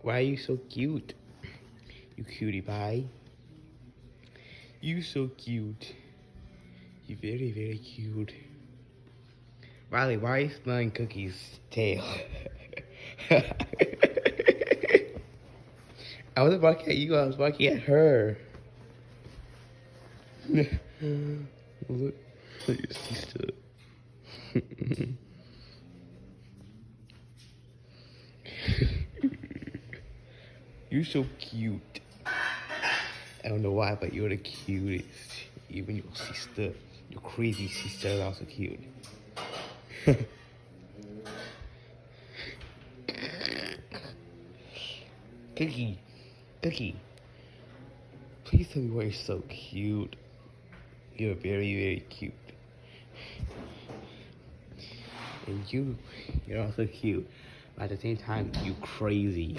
Why are you so cute? You cutie pie. You so cute. You very, very cute. Riley, why are you smelling Cookie's tail? I wasn't barking at you, I was barking at her. Look, look at your sister. You're so cute. I don't know why, but you're the cutest. Even your sister, your crazy sister is also cute. Cookie, Cookie, please tell me why you're so cute. You're very, very cute. And you're also cute. But at the same time, you crazy.